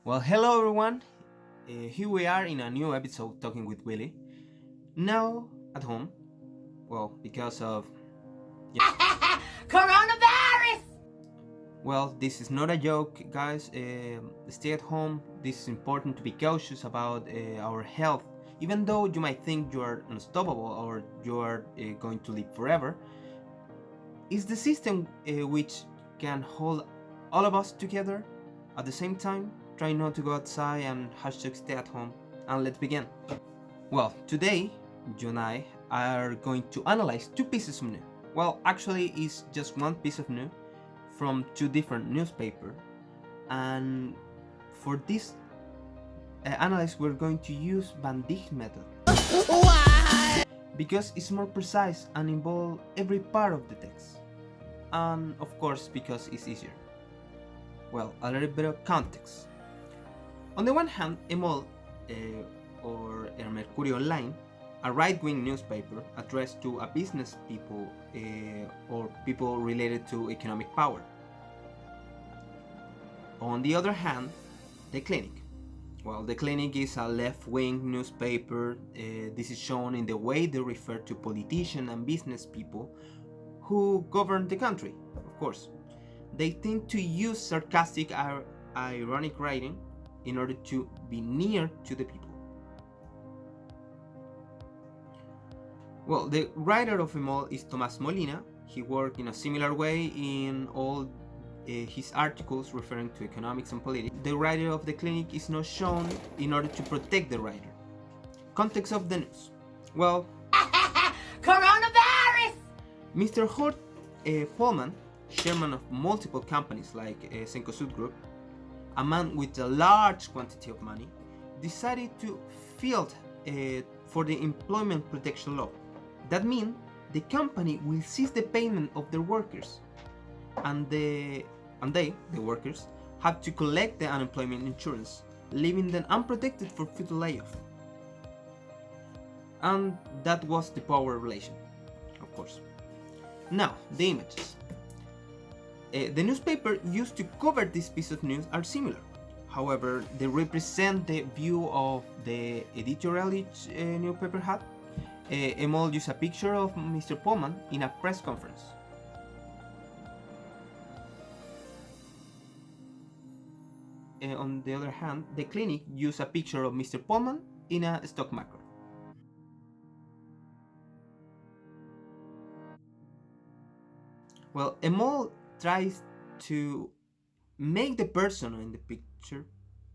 Well, hello everyone. Here we are in a new episode talking with Willie. Now at home. Well, because of. Coronavirus! Well, this is not a joke, guys. Stay at home. This is important to be cautious about our health. Even though you might think you are unstoppable or you are going to live forever, it's the system which can hold all of us together at the same time. Try not to go outside and hashtag stay at home. And let's begin. Well, today, you and I are going to analyze two pieces of news. Well, actually, it's just one piece of news from two different newspapers. And for this analysis, we're going to use Van Dijk method. Why? Because it's more precise and involves every part of the text. And of course, because it's easier. Well, a little bit of context. On the one hand, Emol, or El Mercurio Online, a right-wing newspaper addressed to a business people or people related to economic power. On the other hand, The Clinic. Well, The Clinic is a left-wing newspaper. This is shown in the way they refer to politicians and business people who govern the country, of course. They tend to use sarcastic or ironic writing in order to be near to the people. Well, the writer of Emol is Tomás Molina. He worked in a similar way in all his articles referring to economics and politics. The writer of The Clinic is not shown in order to protect the writer. Context of the news. Well, Coronavirus! Mr. Hort Polman, chairman of multiple companies like Cencosud Group, a man with a large quantity of money, decided to field for the employment protection law. That means the company will cease the payment of their workers, and they, the workers, have to collect the unemployment insurance, leaving them unprotected for future layoff. And that was the power relation, of course. Now, the images. The newspaper used to cover this piece of news are similar. However, they represent the view of the editorial each newspaper had. Emol used a picture of Mr. Pullman in a press conference. On the other hand, The Clinic used a picture of Mr. Pullman in a stock market. Well, Emol tries to make the person in the picture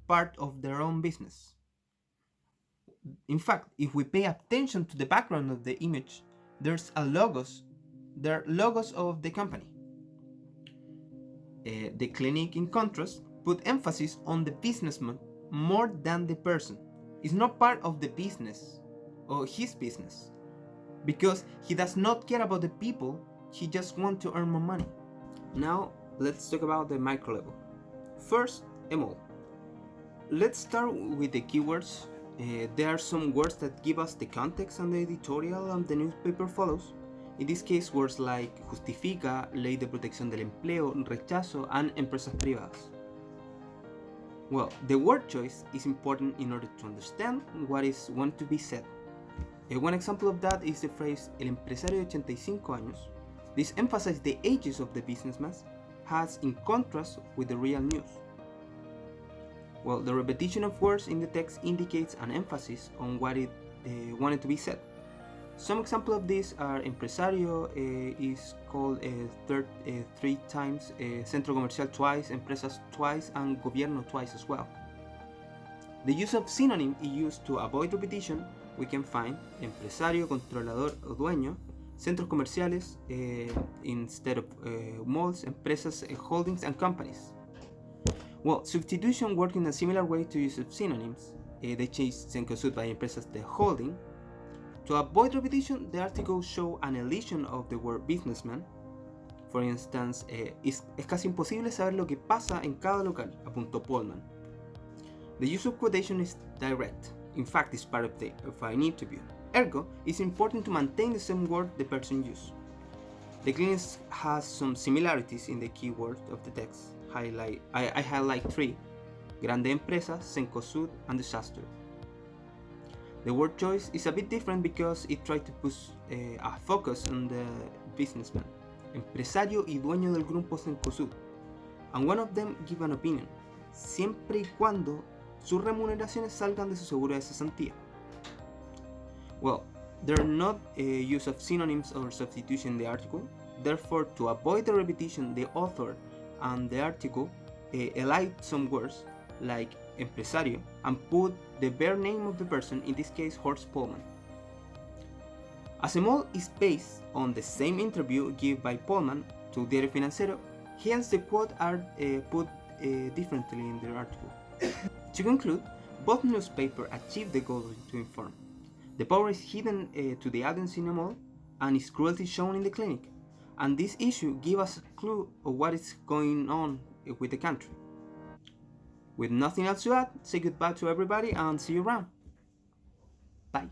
part of their own business. In fact, if we pay attention to the background of the image, there are logos of the company. The Clinic, in contrast, put emphasis on the businessman more than the person. It's not part of the business or his business, because he does not care about the people, he just wants to earn more money. Now, let's talk about the micro level. First, Emol. Let's start with the keywords. There are some words that give us the context and the editorial and the newspaper follows. In this case, words like justifica, ley de protección del empleo, rechazo, and empresas privadas. Well, the word choice is important in order to understand what is wanted to be said. One example of that is the phrase el empresario de 85 años. This emphasizes the ages of the businessman, has in contrast with the real news. Well, the repetition of words in the text indicates an emphasis on what it wanted to be said. Some examples of this are empresario is called three times, centro comercial twice, empresas twice, and gobierno twice as well. The use of synonym is used to avoid repetition. We can find empresario, controlador o dueño, centros comerciales instead of malls, empresas, holdings, and companies. Well, substitution works in a similar way to use of synonyms. They change Cencosud by empresas de holding. To avoid repetition, the articles show an elision of the word businessman. For instance, es casi imposible saber lo que pasa en cada local, apuntó Pullman. The use of quotation is direct. In fact, it's part of an interview. Ergo, it's important to maintain the same word the person used. The Clinic has some similarities in the keywords of the text. I highlight three. Grandes empresas, Cencosud, and Disaster. The word choice is a bit different because it tried to put a focus on the businessman, empresario y dueño del grupo Cencosud, and one of them give an opinion, siempre y cuando sus remuneraciones salgan de su seguro de cesantía. Well, there are not use of synonyms or substitution in the article, therefore to avoid the repetition, the author and the article elide some words like empresario and put the bare name of the person, in this case Horst Pullman. As Emol is based on the same interview given by Pullman to Diario Financiero, hence the quotes are put differently in the article. To conclude, both newspapers achieve the goal to inform. The power is hidden to the audience in Emol and its cruelty shown in the clinic, and this issue gives us a clue of what is going on with the country. With nothing else to add, say goodbye to everybody and see you around. Bye.